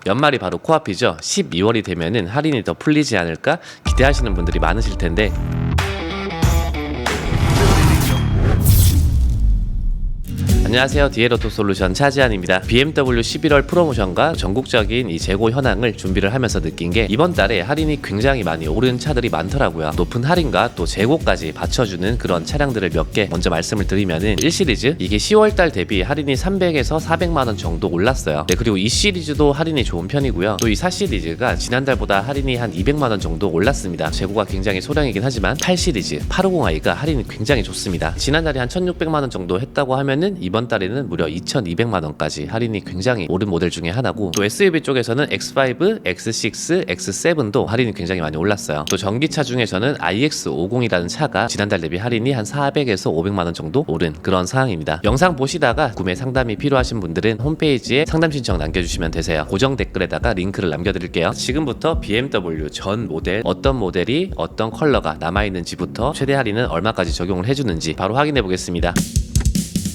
연말이 바로 코앞이죠. 12월이 되면은 할인이 더 풀리지 않을까 기대하시는 분들이 많으실 텐데 안녕하세요. 디에로토솔루션 차지한입니다. BMW 11월 프로모션과 전국적인 이 재고 현황을 준비를 하면서 느낀 게 이번 달에 할인이 굉장히 많이 오른 차들이 많더라고요. 높은 할인과 또 재고까지 받쳐주는 그런 차량들을 몇 개 먼저 말씀을 드리면은 1시리즈 이게 10월달 대비 할인이 300에서 400만원 정도 올랐어요. 네, 그리고 이 시리즈도 할인이 좋은 편이고요. 또 이 4시리즈가 지난달보다 할인이 한 200만원 정도 올랐습니다. 재고가 굉장히 소량이긴 하지만 8시리즈 850i가 할인이 굉장히 좋습니다. 지난달에 한 1600만원 정도 했다고 하면은 이번 달에는 무려 2200만원까지 할인이 굉장히 오른 모델 중에 하나고, 또 SUV 쪽에서는 X5, X6, X7도 할인이 굉장히 많이 올랐어요. 또 전기차 중에서는 iX50이라는 차가 지난달 대비 할인이 한 400에서 500만원 정도 오른 그런 상황입니다. 영상 보시다가 구매 상담이 필요하신 분들은 홈페이지에 상담 신청 남겨주시면 되세요. 고정 댓글에다가 링크를 남겨드릴게요. 지금부터 BMW 전 모델 어떤 모델이 어떤 컬러가 남아있는지부터 최대 할인은 얼마까지 적용을 해주는지 바로 확인해 보겠습니다.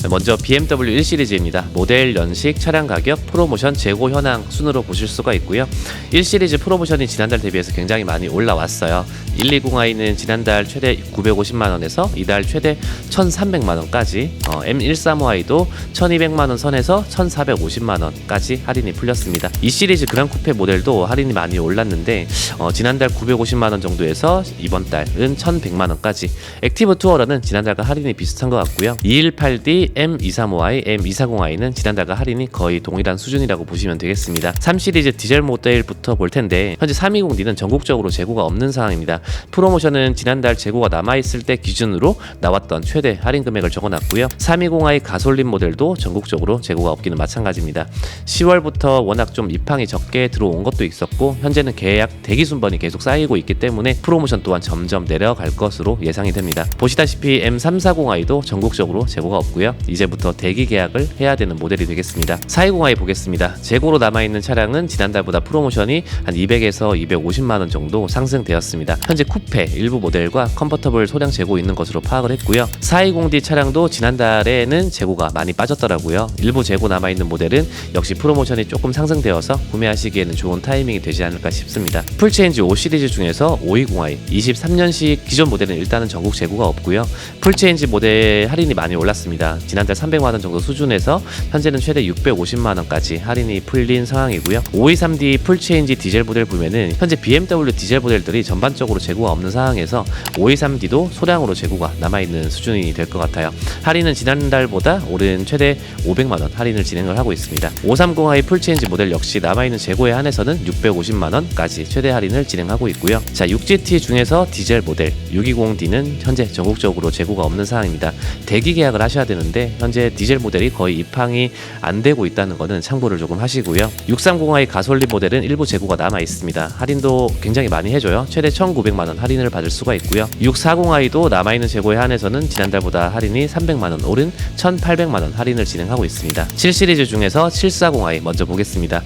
먼저 BMW 1시리즈입니다. 모델, 연식, 차량 가격, 프로모션, 재고 현황 순으로 보실 수가 있고요. 1시리즈 프로모션이 지난달 대비해서 굉장히 많이 올라왔어요. 120i는 지난달 최대 950만원에서 이달 최대 1300만원까지, M135i도 1200만원 선에서 1450만원까지 할인이 풀렸습니다. 2시리즈 그랑쿠페 모델도 할인이 많이 올랐는데 지난달 950만원 정도에서 이번 달은 1100만원까지, 액티브 투어러는 지난달과 할인이 비슷한 것 같고요. 218D M235i, M240i는 지난달과 할인이 거의 동일한 수준이라고 보시면 되겠습니다. 3시리즈 디젤 모델부터 볼 텐데 현재 320D는 전국적으로 재고가 없는 상황입니다. 프로모션은 지난달 재고가 남아있을 때 기준으로 나왔던 최대 할인 금액을 적어놨고요. 320i 가솔린 모델도 전국적으로 재고가 없기는 마찬가지입니다. 10월부터 워낙 좀 입항이 적게 들어온 것도 있었고 현재는 계약 대기 순번이 계속 쌓이고 있기 때문에 프로모션 또한 점점 내려갈 것으로 예상이 됩니다. 보시다시피 M340i도 전국적으로 재고가 없고요. 이제부터 대기 계약을 해야 되는 모델이 되겠습니다. 420i 보겠습니다. 재고로 남아있는 차량은 지난달보다 프로모션이 한 200에서 250만원 정도 상승되었습니다. 현재 쿠페 일부 모델과 컨버터블 소량 재고 있는 것으로 파악을 했고요. 420D 차량도 지난달에는 재고가 많이 빠졌더라고요. 일부 재고 남아있는 모델은 역시 프로모션이 조금 상승되어서 구매하시기에는 좋은 타이밍이 되지 않을까 싶습니다. 풀체인지 5시리즈 중에서 520i 23년식 기존 모델은 일단은 전국 재고가 없고요. 풀체인지 모델 할인이 많이 올랐습니다. 지난달 300만원 정도 수준에서 현재는 최대 650만원까지 할인이 풀린 상황이고요. 523D 풀체인지 디젤 모델 보면은 현재 BMW 디젤 모델들이 전반적으로 재고가 없는 상황에서 523D도 소량으로 재고가 남아있는 수준이 될 것 같아요. 할인은 지난달보다 오른 최대 500만원 할인을 진행을 하고 있습니다. 530i 풀체인지 모델 역시 남아있는 재고에 한해서는 650만원까지 최대 할인을 진행하고 있고요. 자, 6GT 중에서 디젤 모델 620D는 현재 전국적으로 재고가 없는 상황입니다. 대기 계약을 하셔야 되는데 현재 디젤 모델이 거의 입항이 안 되고 있다는 것은 참고를 조금 하시고요. 630i 가솔린 모델은 일부 재고가 남아 있습니다. 할인도 굉장히 많이 해줘요. 최대 1900만원 할인을 받을 수가 있고요. 640i도 남아있는 재고에 한해서는 지난달보다 할인이 300만원 오른 1800만원 할인을 진행하고 있습니다. 7시리즈 중에서 740i 먼저 보겠습니다.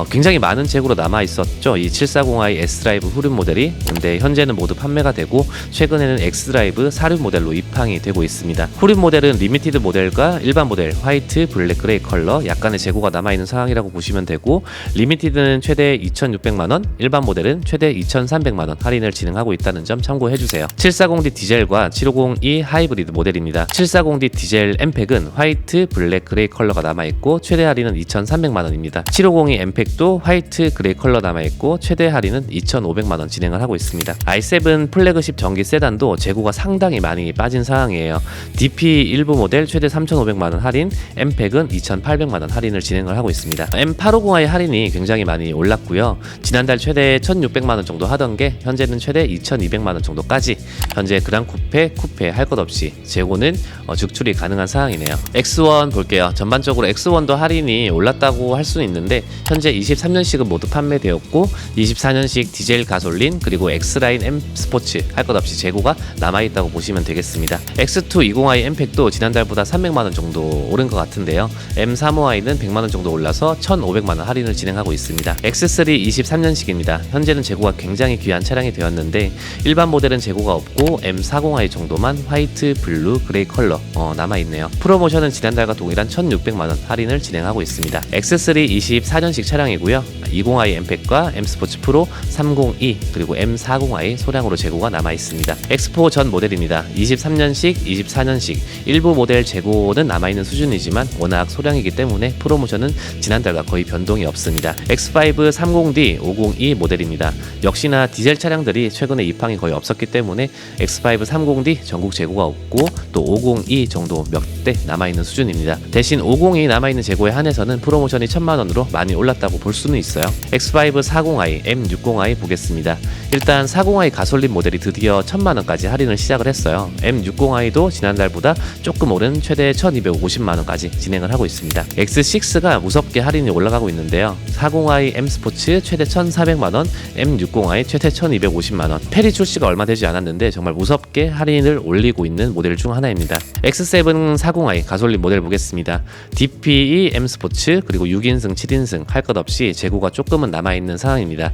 굉장히 많은 재고로 남아 있었죠. 이 740i S드라이브 후륜 모델이. 근데 현재는 모두 판매가 되고 최근에는 X드라이브 사륜 모델로 입항이 되고 있습니다. 후륜 모델은 리미티드 모델과 일반 모델 화이트, 블랙, 그레이 컬러 약간의 재고가 남아있는 상황이라고 보시면 되고, 리미티드는 최대 2600만원, 일반 모델은 최대 2300만원 할인을 진행하고 있다는 점 참고해주세요. 740D 디젤과 750E 하이브리드 모델입니다. 740D 디젤 엠팩은 화이트, 블랙, 그레이 컬러가 남아있고 최대 할인은 2300만원입니다. 750E 엠팩도 화이트, 그레이 컬러 남아있고 최대 할인은 2500만원 진행을 하고 있습니다. i7 플래그십 전기 세단도 재고가 상당히 많이 빠진 상황이에요. DP 일부 모델 최대 3,500만원 할인, 엠팩은 2,800만원 할인을 진행을 하고 있습니다. M850i 할인이 굉장히 많이 올랐고요. 지난달 최대 1,600만원 정도 하던 게 현재는 최대 2,200만원 정도까지 현재 그랑쿠페, 쿠페 할 것 없이 재고는 죽출이 가능한 상황이네요. X1 볼게요. 전반적으로 X1도 할인이 올랐다고 할 수는 있는데 현재 23년식은 모두 판매되었고 24년식 디젤 가솔린 그리고 X라인 M 스포츠 할 것 없이 재고가 남아있다고 보시면 되겠습니다. X2 20i 엠팩도 지난달보다 지난달보다 300만원 정도 오른 것 같은데요. M35i는 100만원 정도 올라서 1,500만원 할인을 진행하고 있습니다. X3 23년식입니다. 현재는 재고가 굉장히 귀한 차량이 되었는데 일반 모델은 재고가 없고 M40i 정도만 화이트, 블루, 그레이 컬러 남아있네요. 프로모션은 지난달과 동일한 1,600만원 할인을 진행하고 있습니다. X3 24년식 차량이고요. 20i 엠팩과 M 스포츠 프로 30e 그리고 M40i 소량으로 재고가 남아있습니다. X4 전 모델입니다. 23년식, 24년식 일부 모델 재고는 남아있는 수준이지만 워낙 소량이기 때문에 프로모션은 지난달과 거의 변동이 없습니다. X5 30D 50e 모델입니다. 역시나 디젤 차량들이 최근에 입항이 거의 없었기 때문에 X5 30D 전국 재고가 없고 또 50e 정도 몇 대 남아있는 수준입니다. 대신 50e 남아있는 재고에 한해서는 프로모션이 1,000만원으로 많이 올랐다고 볼 수는 있어요. X5 40i, M60i 보겠습니다. 일단 40i 가솔린 모델이 드디어 1,000만원까지 할인을 시작을 했어요. M60i도 지난달보다 조금 오른 최대 1,250만원까지 진행을 하고 있습니다. X6가 무섭게 할인이 올라가고 있는데요. 40i M 스포츠 최대 1,400만원, M60i 최대 1,250만원. 페리 출시가 얼마 되지 않았는데 정말 무섭게 할인을 올리고 있는 모델 중 하나입니다. X7 40i 가솔린 모델 보겠습니다. DPE M 스포츠 그리고 6인승, 7인승 할 것 없이 재고가 조금은 남아있는 상황입니다.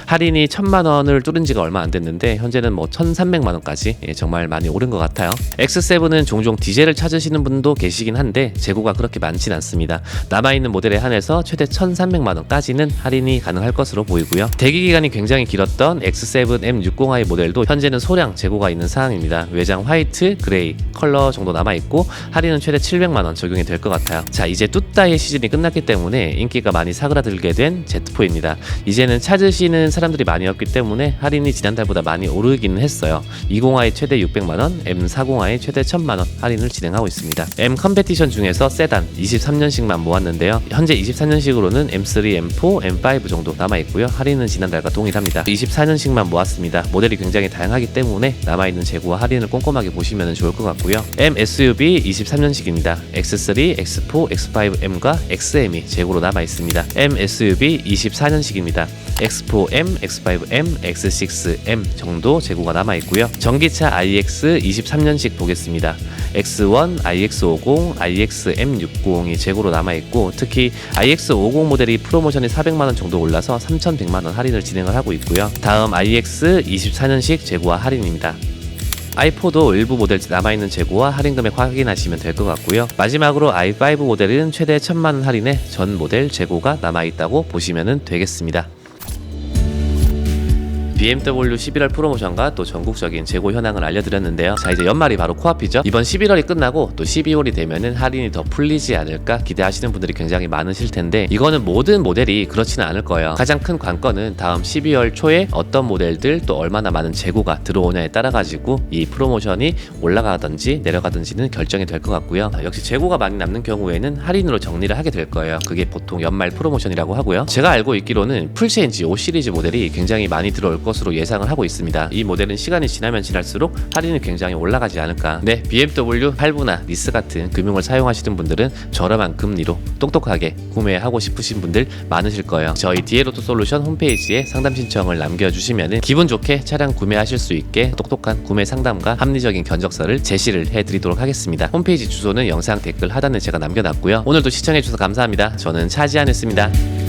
할인이 1,000만원을 뚫은 지가 얼마 안 됐는데 현재는 1,300만원까지 정말 많이 오른 것 같아요. X7은 종종 디젤을 찾으시는 분도 계시긴 한데 재고가 그렇게 많진 않습니다. 남아있는 모델에 한해서 최대 1,300만원까지는 할인이 가능할 것으로 보이고요. 대기기간이 굉장히 길었던 X7 M60i 모델도 현재는 소량 재고가 있는 상황입니다. 외장 화이트, 그레이 컬러 정도 남아있고 할인은 최대 700만원 적용이 될 것 같아요. 자, 이제 뚜따의 시즌이 끝났기 때문에 인기가 많이 사그라들게 된 Z4입니다. 이제는 찾으시는 사람들이 많이 없기 때문에 할인이 지난달보다 많이 오르기는 했어요. 20i 최대 600만원, M40i 최대 1,000만원 할인을 진행하고 있습니다. M 컴페티션 중에서 세단 23년식만 모았는데요. 현재 24년식으로는 M3, M4, M5 정도 남아있고요. 할인은 지난달과 동일합니다. 24년식만 모았습니다. 모델이 굉장히 다양하기 때문에 남아있는 재고와 할인을 꼼꼼하게 보시면 좋을 것 같고요. M SUV 23년식입니다. X3, X4, X5M과 XM이 재고로 남아있습니다. M SUV 24년식입니다. X4M, X5M, X6M 정도 재고가 남아있고요. 전기차 iX 23년식 보겠습니다. X1, iX50, iXM60이 재고로 남아있고 특히 iX50 모델이 프로모션이 400만원 정도 올라서 3,100만원 할인을 진행을 하고 있고요. 다음 iX 24년식 재고와 할인입니다. i4도 일부 모델 남아있는 재고와 할인 금액 확인하시면 될 것 같고요. 마지막으로 i5 모델은 최대 1,000만원 할인에 전 모델 재고가 남아있다고 보시면 되겠습니다. BMW 11월 프로모션과 또 전국적인 재고 현황을 알려드렸는데요. 자, 이제 연말이 바로 코앞이죠. 이번 11월이 끝나고 또 12월이 되면은 할인이 더 풀리지 않을까 기대하시는 분들이 굉장히 많으실 텐데 이거는 모든 모델이 그렇지는 않을 거예요. 가장 큰 관건은 다음 12월 초에 어떤 모델들 또 얼마나 많은 재고가 들어오냐에 따라 가지고 이 프로모션이 올라가든지 내려가든지는 결정이 될 것 같고요. 역시 재고가 많이 남는 경우에는 할인으로 정리를 하게 될 거예요. 그게 보통 연말 프로모션이라고 하고요. 제가 알고 있기로는 풀체인지 5 시리즈 모델이 굉장히 많이 들어올 것으로 예상을 하고 있습니다. 이 모델은 시간이 지나면 지날수록 할인이 굉장히 올라가지 않을까. 네, BMW, 할부나 리스 같은 금융을 사용하시는 분들은 저렴한 금리로 똑똑하게 구매하고 싶으신 분들 많으실 거예요. 저희 디에로토솔루션 홈페이지에 상담 신청을 남겨주시면 기분 좋게 차량 구매하실 수 있게 똑똑한 구매 상담과 합리적인 견적서를 제시를 해드리도록 하겠습니다. 홈페이지 주소는 영상 댓글 하단에 제가 남겨놨고요. 오늘도 시청해주셔서 감사합니다. 저는 차지안이었습니다.